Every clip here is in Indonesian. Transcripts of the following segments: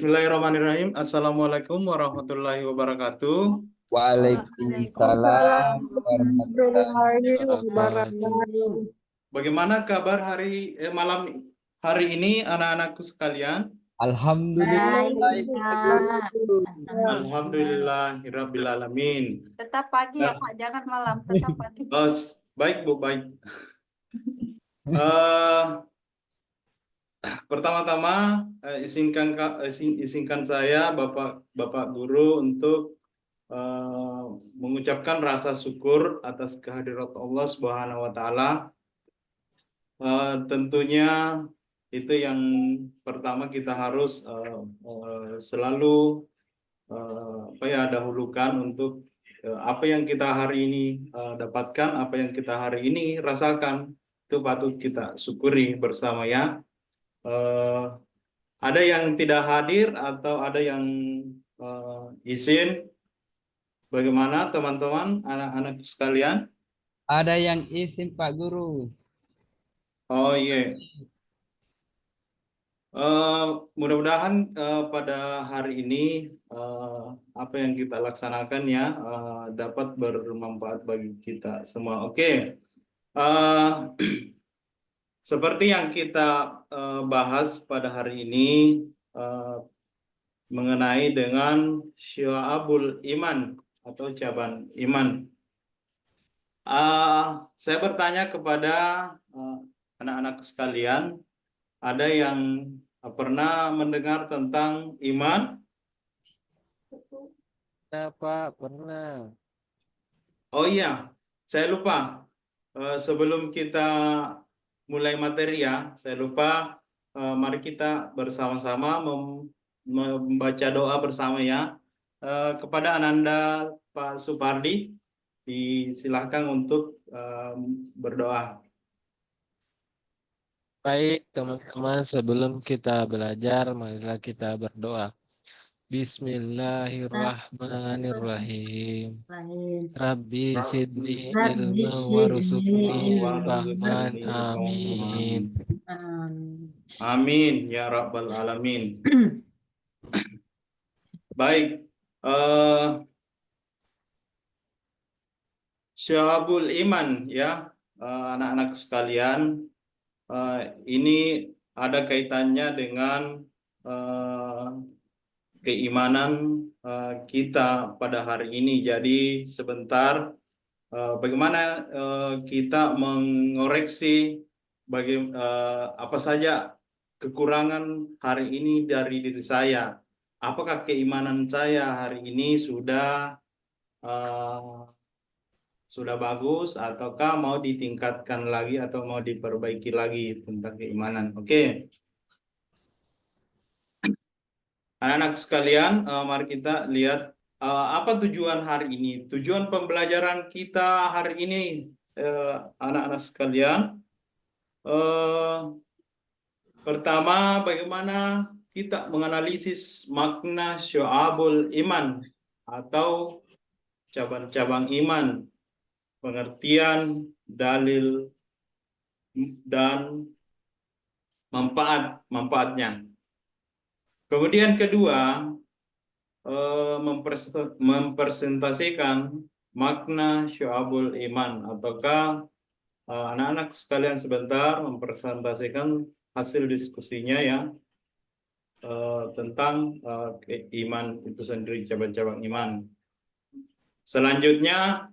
Bismillahirrahmanirrahim. Assalamualaikum warahmatullahi wabarakatuh. Waalaikumsalam warahmatullahi Warahmatullahi wabarakatuh. wabarakatuh. Bagaimana kabar malam hari ini anak-anakku sekalian? Alhamdulillah Baik, baik Kak. guru. Alhamdulillahirabbil alamin. Tetap pagi ya, Nah, Pak. Jangan malam, tetap pagi. baik Bu, baik. Eh, Pertama-tama izinkan saya Bapak Guru untuk mengucapkan rasa syukur atas kehadirat Allah Subhanahu wa taala. Tentunya itu yang pertama kita harus selalu dahulukan untuk apa yang kita hari ini dapatkan, apa yang kita hari ini rasakan, itu patut kita syukuri bersama ya. Ada yang tidak hadir atau ada yang izin. Bagaimana teman-teman, anak-anak sekalian? Ada yang izin Pak Guru. Oh iya. Mudah-mudahan pada hari ini apa yang kita laksanakan ya dapat bermanfaat bagi kita semua. Oke. Seperti yang kita bahas pada hari ini mengenai dengan syu'abul iman atau cabang iman. Saya bertanya kepada anak-anak sekalian, ada yang pernah mendengar tentang iman? Nah, Pak, pernah. Oh iya, saya lupa. Sebelum kita mulai materi ya, saya lupa. Mari kita bersama-sama membaca doa bersama ya. Kepada Ananda Pak Supardi, disilahkan untuk berdoa. Baik, teman-teman, sebelum kita belajar, marilah kita berdoa. Bismillahirrahmanirrahim. Rabbi sidni ilma warzuqni fahman. Amin. Amin ya rabbal alamin. Baik, syu'abul iman ya, anak-anak sekalian. Ini ada kaitannya dengan keimanan kita pada hari ini. Jadi sebentar bagaimana kita mengoreksi apa saja kekurangan hari ini dari diri saya. Apakah keimanan saya hari ini sudah bagus ataukah mau ditingkatkan lagi atau mau diperbaiki lagi tentang keimanan. Oke. Anak-anak sekalian, mari kita lihat apa tujuan hari ini. Tujuan pembelajaran kita hari ini, anak-anak sekalian. Pertama, bagaimana kita menganalisis makna syu'abul iman atau cabang-cabang iman, pengertian, dalil, dan manfaatnya. Kemudian kedua, mempresentasikan makna syu'abul iman, ataukah anak-anak sekalian sebentar mempresentasikan hasil diskusinya ya tentang iman itu sendiri, cabang-cabang iman. Selanjutnya,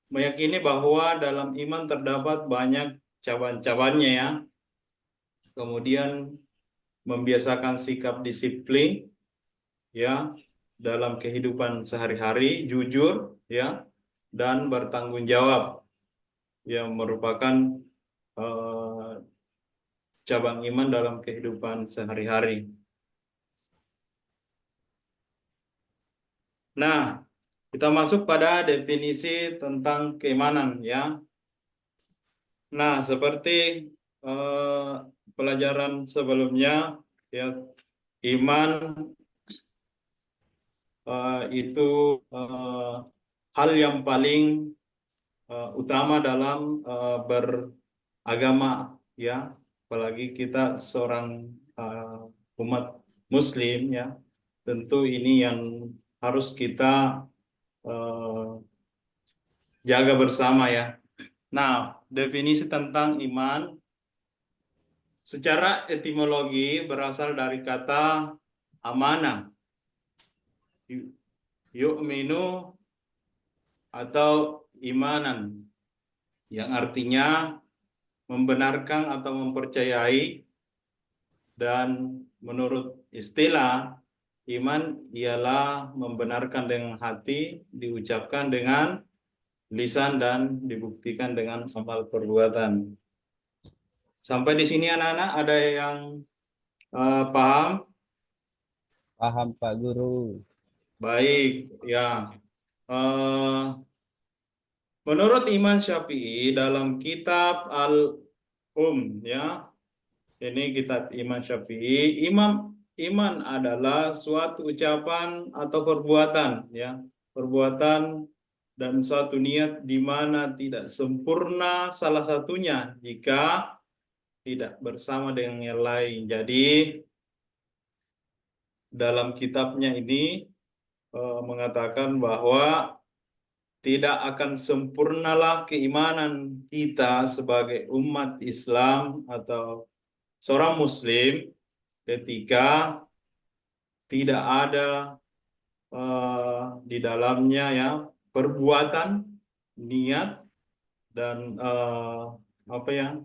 meyakini bahwa dalam iman terdapat banyak cabang-cabangnya ya. Kemudian membiasakan sikap disiplin ya dalam kehidupan sehari-hari, jujur ya, dan bertanggung jawab yang merupakan cabang iman dalam kehidupan sehari-hari. Nah, kita masuk pada definisi tentang keimanan ya. Nah, seperti pelajaran sebelumnya ya, iman itu hal yang paling utama dalam beragama ya, apalagi kita seorang umat Muslim ya. Tentu ini yang harus kita jaga bersama ya. Nah, definisi tentang iman secara etimologi berasal dari kata amanah. Yu'minu atau imanan yang artinya membenarkan atau mempercayai, dan menurut istilah iman ialah membenarkan dengan hati, diucapkan dengan lisan, dan dibuktikan dengan amal perbuatan. Sampai di sini anak-anak ada yang paham? Paham Pak Guru. Baik, ya. Eh, Menurut Imam Syafi'i dalam kitab ya, ini kitab Imam Syafi'i, iman adalah suatu ucapan atau perbuatan, ya, perbuatan dan suatu niat di mana tidak sempurna salah satunya jika tidak bersama dengan yang lain. Jadi dalam kitabnya ini mengatakan bahwa tidak akan sempurnalah keimanan kita sebagai umat Islam atau seorang Muslim ketika tidak ada di dalamnya ya perbuatan, niat, dan apa ya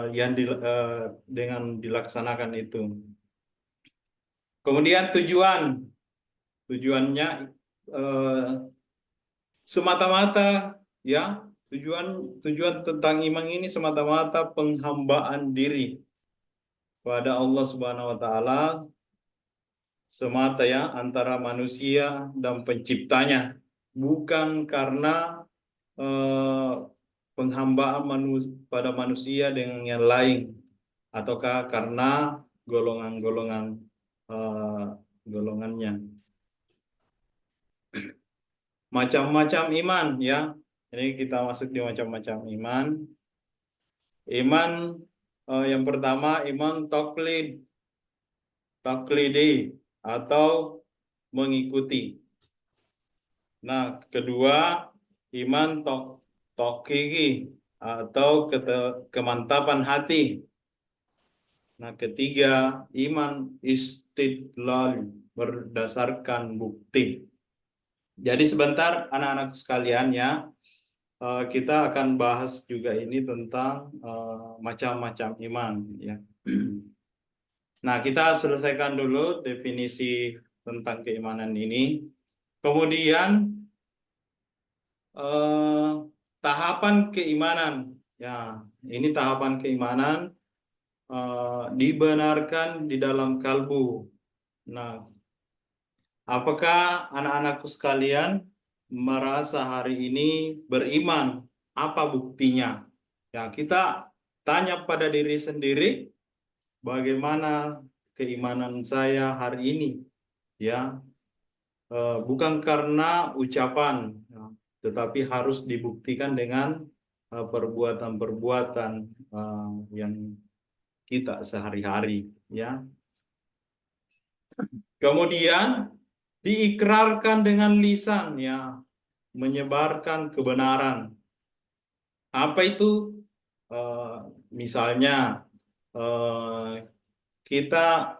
yang dengan dilaksanakan itu. Kemudian tujuannya semata-mata ya, tujuan tentang iman ini semata-mata penghambaan diri pada Allah Subhanahu wa taala semata ya, antara manusia dan penciptanya, bukan karena penghambaan pada manusia dengan yang lain, ataukah karena golongannya. Macam-macam iman ya. Ini kita masuk di macam-macam iman. Iman yang pertama iman taklidi atau mengikuti. Nah, kedua iman tokiki atau kemantapan hati. Nah, ketiga iman istidlal berdasarkan bukti. Jadi sebentar anak-anak sekalian ya, kita akan bahas juga ini tentang macam-macam iman ya. Nah, kita selesaikan dulu definisi tentang keimanan ini. Kemudian tahapan keimanan ya, ini tahapan keimanan dibenarkan di dalam kalbu. Nah, apakah anak-anakku sekalian merasa hari ini beriman? Apa buktinya? Ya, kita tanya pada diri sendiri, bagaimana keimanan saya hari ini? Ya, bukan karena ucapan, ya, tetapi harus dibuktikan dengan perbuatan-perbuatan yang kita sehari-hari. Ya, kemudian diikrarkan dengan lisan, ya, menyebarkan kebenaran. Apa itu? Misalnya kita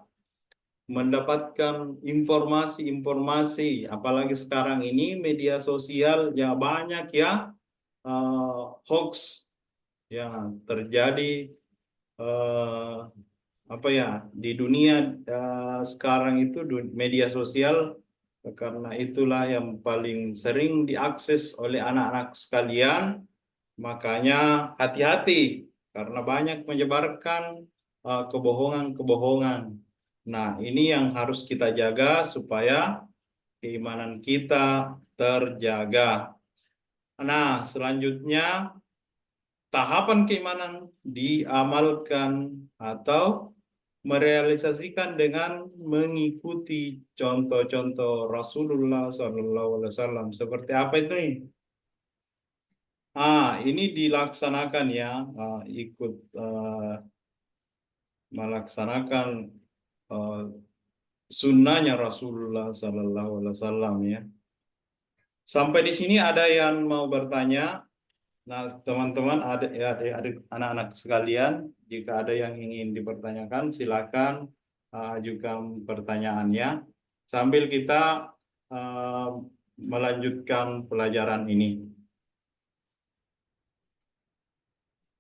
mendapatkan informasi-informasi, apalagi sekarang ini media sosial ya banyak ya hoax yang terjadi apa ya di dunia sekarang itu media sosial, karena itulah yang paling sering diakses oleh anak-anak sekalian. Makanya hati-hati karena banyak menyebarkan kebohongan-kebohongan. Nah, ini yang harus kita jaga supaya keimanan kita terjaga. Nah, selanjutnya tahapan keimanan diamalkan atau merealisasikan dengan mengikuti contoh-contoh Rasulullah SAW. Seperti apa itu nih? Ini dilaksanakan ya, ikut melaksanakan sunnahnya Rasulullah Sallallahu Alaihi Wasallam ya. Sampai di sini ada yang mau bertanya? Nah, teman-teman, adik-adik anak-anak sekalian, jika ada yang ingin dipertanyakan, silakan ajukan pertanyaannya sambil kita melanjutkan pelajaran ini.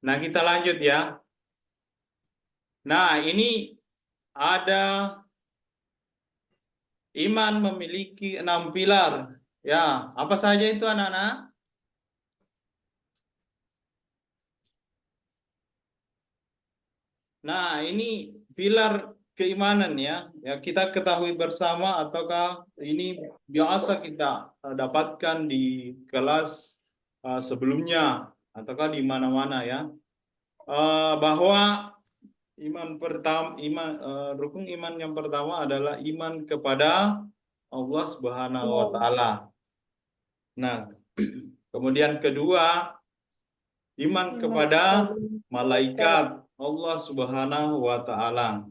Nah, kita lanjut ya. Nah, ini ada iman memiliki 6 pilar. Ya, apa saja itu anak-anak? Nah, ini pilar keimanan ya. Ya, kita ketahui bersama ataukah ini biasa kita dapatkan di kelas sebelumnya ataukah di mana-mana ya. Bahwa rukun iman yang pertama adalah iman kepada Allah Subhanahu wa taala. Nah, kemudian kedua, iman kepada malaikat Allah Subhanahu wa taala.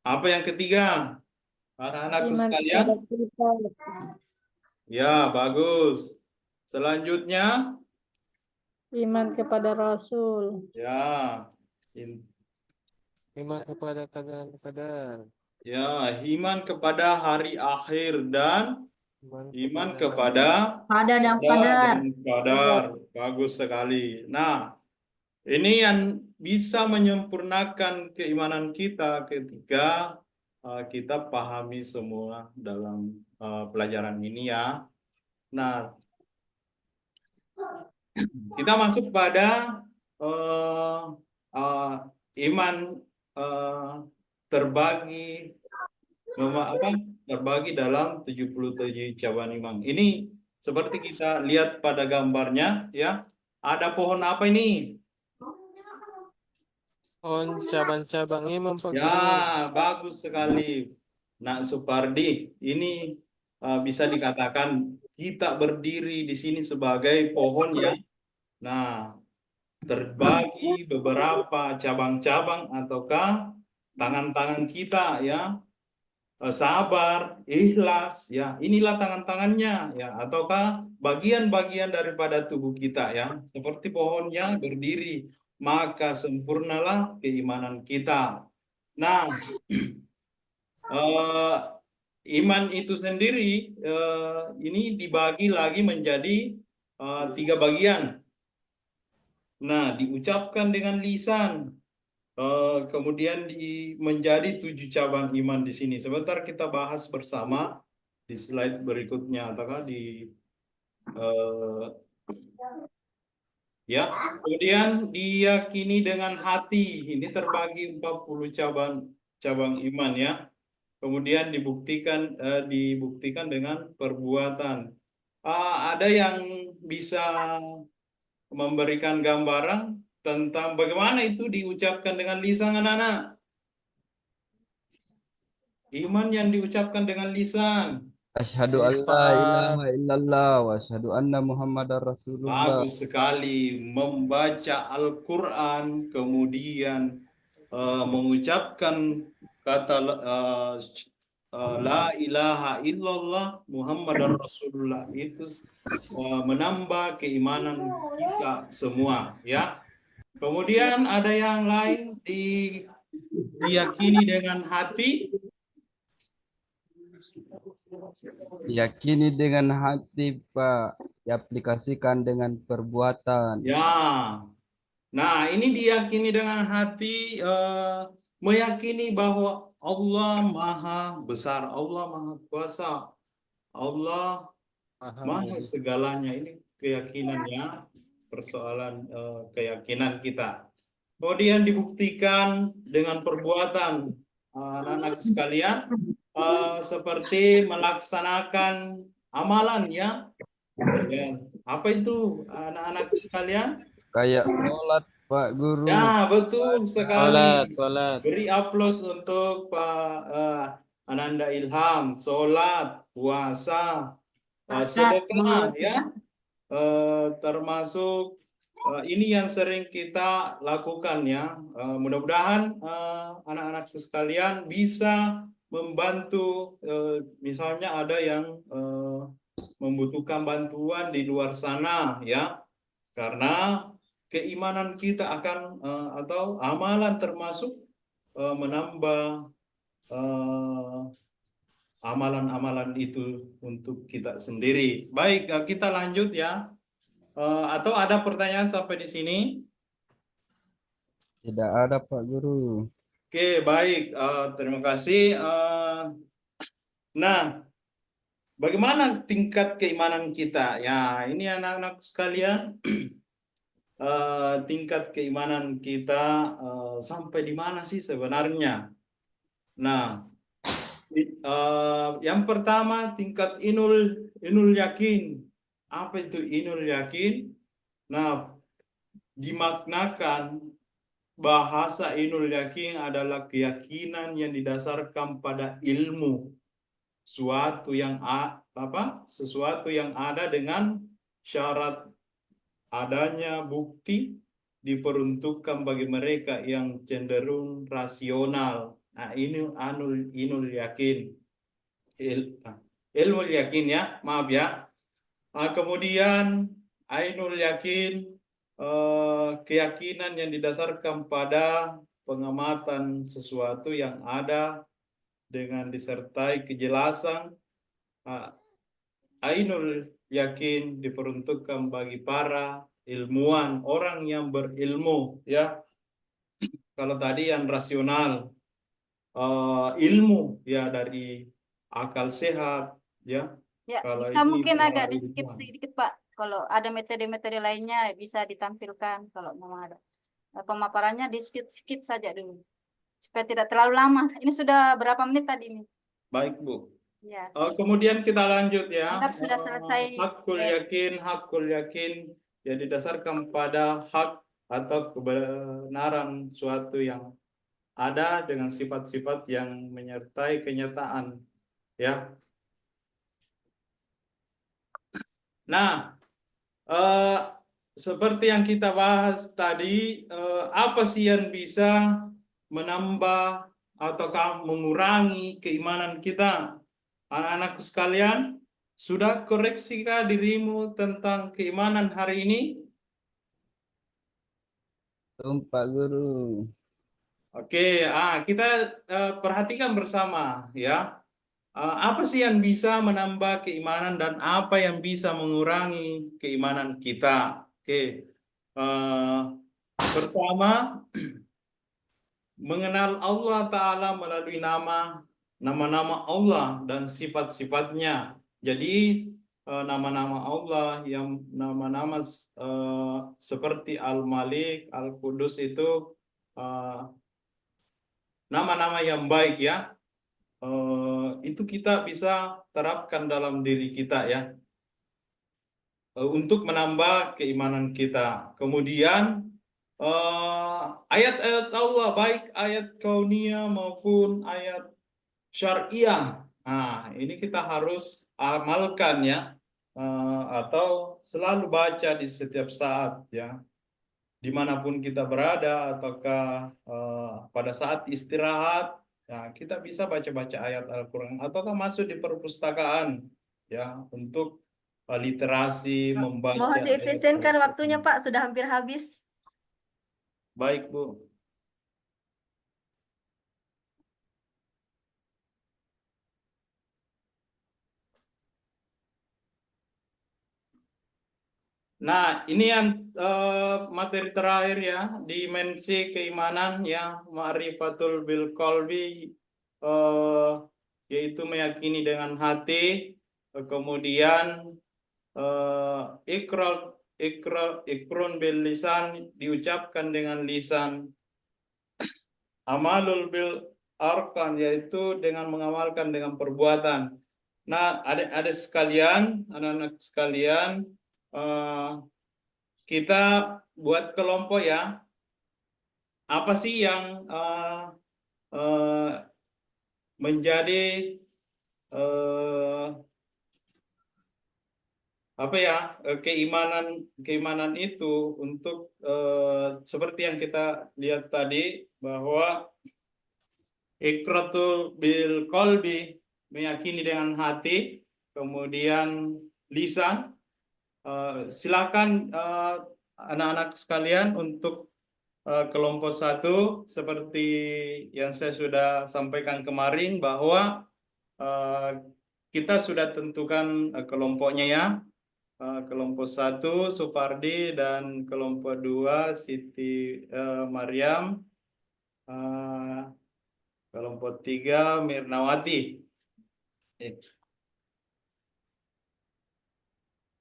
Apa yang ketiga? Anak-anakku sekalian? Ya, bagus. Selanjutnya, Iman kepada Rasul. ya, Iman kepada kadar-kadar. ya, iman kepada hari akhir dan iman kepada Qadar dan qadar qadar. dan qadar. Bagus sekali. Nah, ini yang bisa menyempurnakan keimanan kita ketika kita pahami semua dalam pelajaran ini ya. Nah, kita masuk pada iman terbagi terbagi dalam 77 cabang iman. Ini seperti kita lihat pada gambarnya ya. Ada pohon apa ini? Pohon cabang-cabang iman Pak Guru. Ya, bagus sekali. Nak Supardi, ini bisa dikatakan kita berdiri di sini sebagai pohon ya. Nah, terbagi beberapa cabang-cabang ataukah tangan-tangan kita ya. Sabar, ikhlas ya. Inilah tangan-tangannya ya ataukah bagian-bagian daripada tubuh kita ya. Seperti pohonnya berdiri, maka sempurnalah keimanan kita. Nah, iman itu sendiri ini dibagi lagi menjadi 3 bagian. Nah, diucapkan dengan lisan, kemudian menjadi 7 cabang iman di sini. Sebentar kita bahas bersama di slide berikutnya ataukah di ya. Kemudian diyakini dengan hati. Ini terbagi 40 cabang iman ya. Kemudian dibuktikan dengan perbuatan. Ada yang bisa memberikan gambaran tentang bagaimana itu diucapkan dengan lisan anak-anak? Iman yang diucapkan dengan lisan. Asyhadu an la ilaha illallah wa asyhadu anna Muhammadar Rasulullah. Bagus sekali membaca Al-Quran, kemudian mengucapkan kata la ilaha illallah Muhammadar Rasulullah itu menambah keimanan kita semua ya. Kemudian ada yang lain diyakini dengan hati. Yakini dengan hati, Pak. Diaplikasikan dengan perbuatan. Ya. Nah, ini diyakini dengan hati, meyakini bahwa Allah Maha Besar, Allah Maha Kuasa, Allah Maha segalanya. Ini keyakinannya, persoalan keyakinan kita. Kemudian dibuktikan dengan perbuatan anak-anak sekalian, seperti melaksanakan amalan ya. Apa itu anak-anak sekalian? Kayak sholat, Pak Guru. Ya, betul sekali. Sholat. Beri aplaus untuk Pak Ananda Ilham. Sholat, puasa, sedekah ya. Termasuk ini yang sering kita lakukan ya. Mudah-mudahan anak-anakku sekalian bisa membantu, misalnya ada yang membutuhkan bantuan di luar sana ya, karena keimanan kita akan atau amalan termasuk menambah amalan-amalan itu untuk kita sendiri. Baik, kita lanjut ya. Atau ada pertanyaan sampai di sini? Tidak ada Pak Guru. Oke, baik. Terima kasih. Nah, bagaimana tingkat keimanan kita? Ya, ini anak-anak sekalian, tingkat keimanan kita sampai di mana sih sebenarnya? Nah, yang pertama tingkat inul yakin. Apa itu inul yakin? Nah, dimaknakan bahasa inul yakin adalah keyakinan yang didasarkan pada ilmu, sesuatu yang ada dengan syarat adanya bukti, diperuntukkan bagi mereka yang cenderung rasional. Nah, ini inul yakin. Ilmu yakin ya, maaf ya. Kemudian ainul yakin, keyakinan yang didasarkan pada pengamatan sesuatu yang ada dengan disertai kejelasan. Ainul yakin diperuntukkan bagi para ilmuwan, orang yang berilmu ya. Kalau tadi yang rasional, ilmu ya dari akal sehat ya. Ya, Kalau bisa ini mungkin agak melalui di-skip Tuhan. sedikit Pak. Kalau ada metode-metode lainnya bisa ditampilkan kalau mau ada. Pemaparannya di-skip saja dulu. Supaya tidak terlalu lama. Ini sudah berapa menit tadi nih? Baik, Bu. Ya. Kemudian kita lanjut ya. Anggap sudah selesai. Hakul yakin yang didasarkan pada hak atau kebenaran suatu yang ada dengan sifat-sifat yang menyertai kenyataan ya. Nah, seperti yang kita bahas tadi, apa sih yang bisa menambah ataukah mengurangi keimanan kita? Anak-anakku sekalian, sudah koreksikah dirimu tentang keimanan hari ini? Belum Pak Guru. Oke, kita perhatikan bersama ya. Apa sih yang bisa menambah keimanan dan apa yang bisa mengurangi keimanan kita? Oke, pertama, mengenal Allah Ta'ala melalui nama-nama Allah dan sifat-sifatnya. Jadi nama-nama Allah yang nama-nama seperti Al-Malik, Al-Qudus itu nama-nama yang baik ya. Itu kita bisa terapkan dalam diri kita ya, untuk menambah keimanan kita. Kemudian ayat-ayat Allah, baik ayat kauniyah maupun ayat syariah. Nah, ini kita harus amalkan ya, atau selalu baca di setiap saat ya, dimanapun kita berada, ataukah pada saat istirahat. Ya, kita bisa baca-baca ayat Al-Quran ataukah masuk di perpustakaan ya untuk literasi membaca. Mohon diefisienkan waktunya Pak, sudah hampir habis. Baik, Bu. Nah, ini yang materi terakhir ya, dimensi keimanan ya, ma'rifatul bil qalbi, yaitu meyakini dengan hati, kemudian ikrun bil lisan, diucapkan dengan lisan, amalul bil arkan, yaitu dengan mengamalkan dengan perbuatan. Nah, adik-adik sekalian, anak-anak sekalian, kita buat kelompok ya. Apa sih yang menjadi apa ya, keimanan itu untuk seperti yang kita lihat tadi bahwa iqratul bil qalbi, meyakini dengan hati, kemudian lisan. Silakan anak-anak sekalian untuk kelompok 1 seperti yang saya sudah sampaikan kemarin bahwa kita sudah tentukan kelompoknya ya. Kelompok 1 Supardi dan kelompok 2 Siti Maryam, kelompok 3 Mirnawati.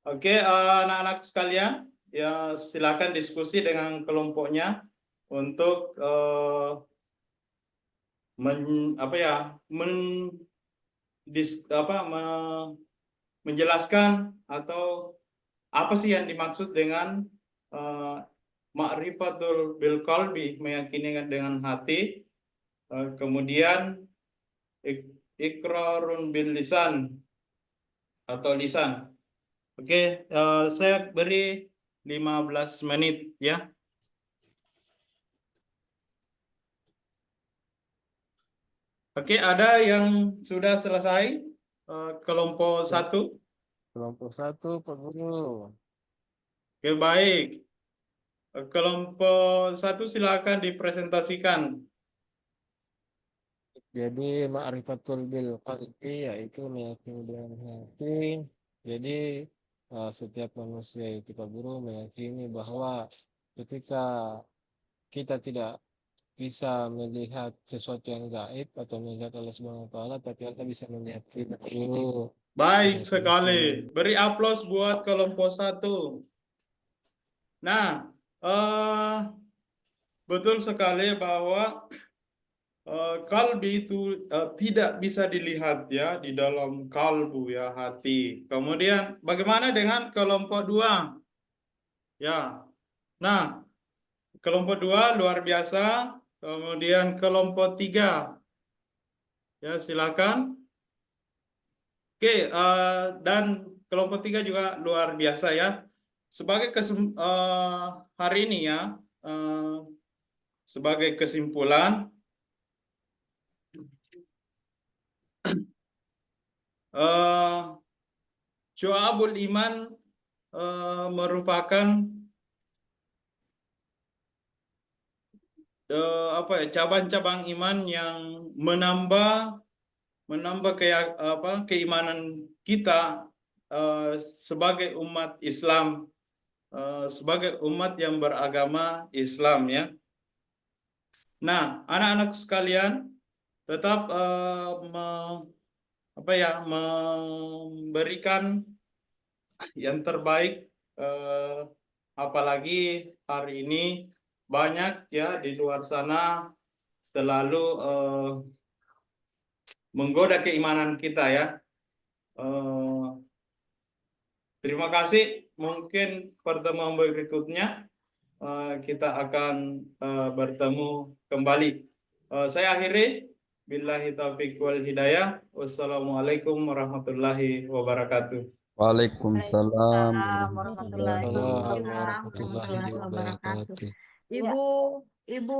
Oke, anak-anak sekalian, ya silakan diskusi dengan kelompoknya untuk menjelaskan atau apa sih yang dimaksud dengan ma'rifatul bil qalbi, meyakini dengan hati, kemudian iqrarun bil lisan atau lisan. Oke, saya beri 15 menit ya. Oke, ada yang sudah selesai? Kelompok 1? Kelompok 1, Pak Guru. Oke, baik. Kelompok 1 silakan dipresentasikan. Jadi ma'rifatul bil qalbi yaitu meyakini dengan hati. Jadi setiap manusia itu Pak Guru meyakini bahwa ketika kita tidak bisa melihat sesuatu yang gaib atau melihat Allah Subhanahu wa taala, tapi kita bisa melihat kita dulu. Baik sekali. Beri aplaus buat kelompok 1. Nah, betul sekali bahwa kalbi itu tidak bisa dilihat ya di dalam kalbu ya, hati. Kemudian bagaimana dengan kelompok 2? Ya. Nah, kelompok 2 luar biasa. Kemudian kelompok 3. Ya, silakan. Oke, dan kelompok 3 juga luar biasa ya. Sebagai hari ini ya, sebagai kesimpulan, Syu'abul Iman merupakan cabang-cabang iman yang menambah keimanan kita sebagai umat Islam, sebagai umat yang beragama Islam ya. Nah, anak-anak sekalian, tetap memberikan yang terbaik, apalagi hari ini banyak ya di luar sana selalu menggoda keimanan kita ya. Terima kasih. Mungkin pertemuan berikutnya kita akan bertemu kembali. Saya akhiri. Billahi taufiq wal hidayah. Wassalamualaikum warahmatullahi wabarakatuh. Waalaikumsalam warahmatullahi Waalaikumsalam wabarakatuh. warahmatullahi wabarakatuh. Ibu